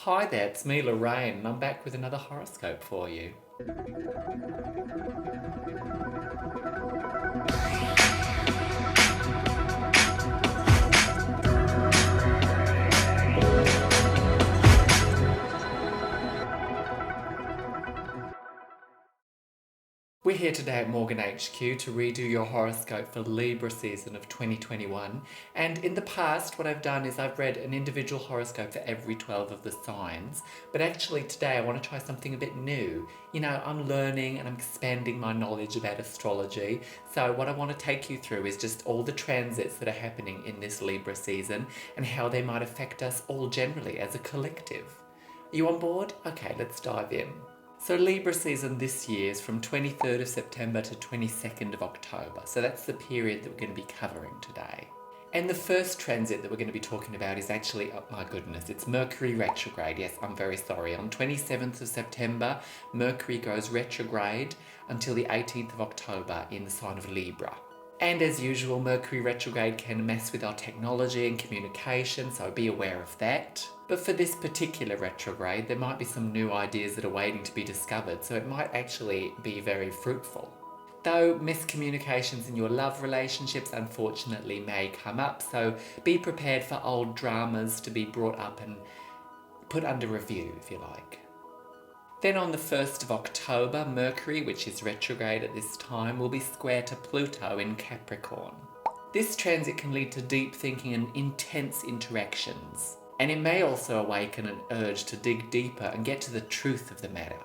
Hi there, it's me Lorraine, and I'm back with another horoscope for you. We're here today at Morgan HQ to redo your horoscope for Libra season of 2021. And in the past, what I've done is I've read an individual horoscope for every 12 of the signs. But actually today I want to try something a bit new. You know, I'm learning and I'm expanding my knowledge about astrology. So what I want to take you through is just all the transits that are happening in this Libra season and how they might affect us all generally as a collective. Are you on board? Okay, let's dive in. So Libra season this year is from 23rd of September to 22nd of October. So that's the period that we're going to be covering today. And the first transit that we're going to be talking about is actually, oh my goodness, it's Mercury Retrograde. Yes, I'm very sorry. On 27th of September, Mercury goes retrograde until the 18th of October in the sign of Libra. And as usual, Mercury retrograde can mess with our technology and communication, so be aware of that. But for this particular retrograde, there might be some new ideas that are waiting to be discovered, so it might actually be very fruitful. Though miscommunications in your love relationships unfortunately may come up, so be prepared for old dramas to be brought up and put under review, if you like. Then on the 1st of October, Mercury, which is retrograde at this time, will be square to Pluto in Capricorn. This transit can lead to deep thinking and intense interactions, and it may also awaken an urge to dig deeper and get to the truth of the matter.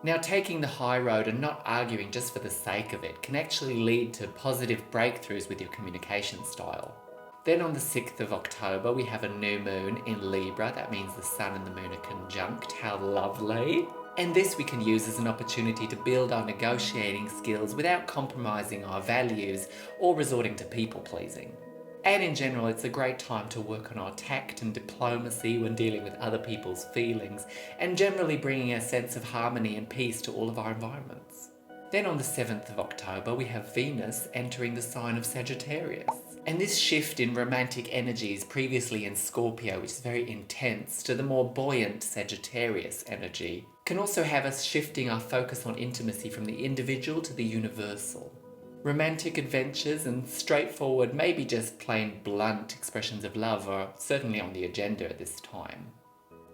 Now, taking the high road and not arguing just for the sake of it can actually lead to positive breakthroughs with your communication style. Then on the 6th of October, we have a new moon in Libra. That means the sun and the moon are conjunct. How lovely! And this we can use as an opportunity to build our negotiating skills without compromising our values or resorting to people pleasing. And in general, it's a great time to work on our tact and diplomacy when dealing with other people's feelings, and generally bringing a sense of harmony and peace to all of our environments. Then on the 7th of October, we have Venus entering the sign of Sagittarius. And this shift in romantic energies previously in Scorpio, which is very intense, to the more buoyant Sagittarius energy, can also have us shifting our focus on intimacy from the individual to the universal. Romantic adventures and straightforward, maybe just plain blunt expressions of love are certainly on the agenda at this time.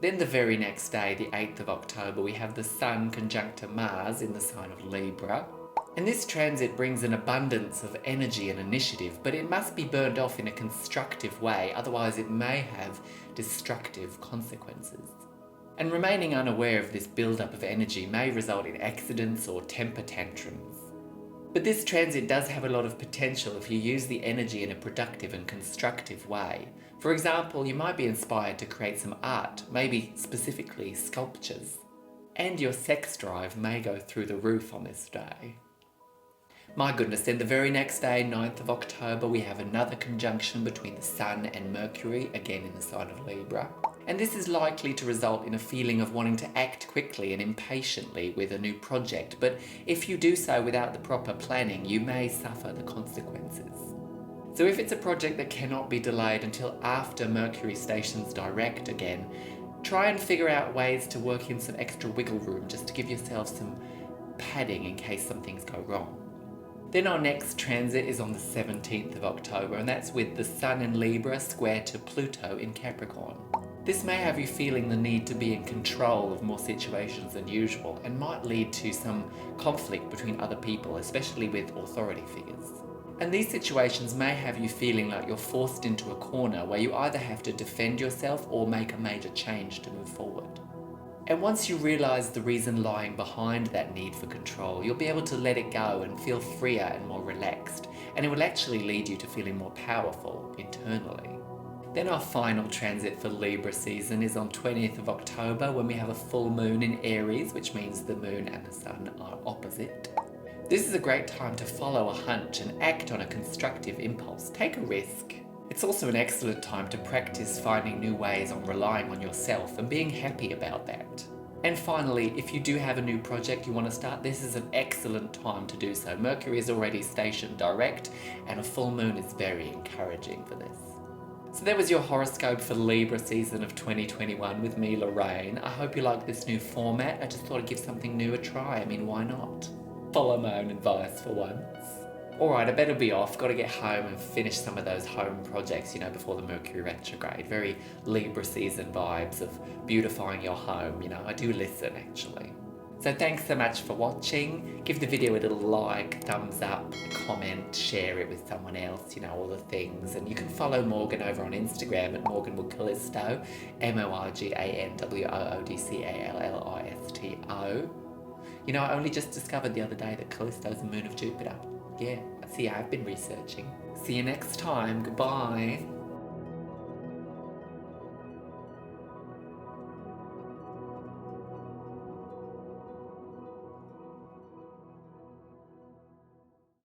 Then the very next day, the 8th of October, we have the Sun conjunct to Mars in the sign of Libra. And this transit brings an abundance of energy and initiative, but it must be burned off in a constructive way, otherwise it may have destructive consequences. And remaining unaware of this build-up of energy may result in accidents or temper tantrums. But this transit does have a lot of potential if you use the energy in a productive and constructive way. For example, you might be inspired to create some art, maybe specifically sculptures. And your sex drive may go through the roof on this day. My goodness, then the very next day, 9th of October, we have another conjunction between the Sun and Mercury, again in the sign of Libra. And this is likely to result in a feeling of wanting to act quickly and impatiently with a new project, but if you do so without the proper planning, you may suffer the consequences. So if it's a project that cannot be delayed until after Mercury stations direct again, try and figure out ways to work in some extra wiggle room just to give yourself some padding in case some things go wrong. Then our next transit is on the 17th of October, and that's with the Sun in Libra square to Pluto in Capricorn. This may have you feeling the need to be in control of more situations than usual, and might lead to some conflict between other people, especially with authority figures. And these situations may have you feeling like you're forced into a corner where you either have to defend yourself or make a major change to move forward. And once you realise the reason lying behind that need for control, you'll be able to let it go and feel freer and more relaxed, and it will actually lead you to feeling more powerful internally. Then our final transit for Libra season is on 20th of October when we have a full moon in Aries, which means the moon and the sun are opposite. This is a great time to follow a hunch and act on a constructive impulse. Take a risk. It's also an excellent time to practice finding new ways on relying on yourself and being happy about that. And finally, if you do have a new project you want to start, this is an excellent time to do so. Mercury is already stationed direct, and a full moon is very encouraging for this. So that was your horoscope for Libra season of 2021 with me, Lorraine. I hope you like this new format. I just thought I'd give something new a try. I mean, why not? Follow my own advice for once. Alright, I better be off. Got to get home and finish some of those home projects, you know, before the Mercury Retrograde. Very Libra season vibes of beautifying your home, you know. I do listen, actually. So thanks so much for watching. Give the video a little like, thumbs up, comment, share it with someone else, you know, all the things. And you can follow Morgan over on Instagram at morganwoodcallisto, MorganWoodCallisto. You know, I only just discovered the other day that Callisto's the moon of Jupiter. Yeah, see, I've been researching. See you next time. Goodbye.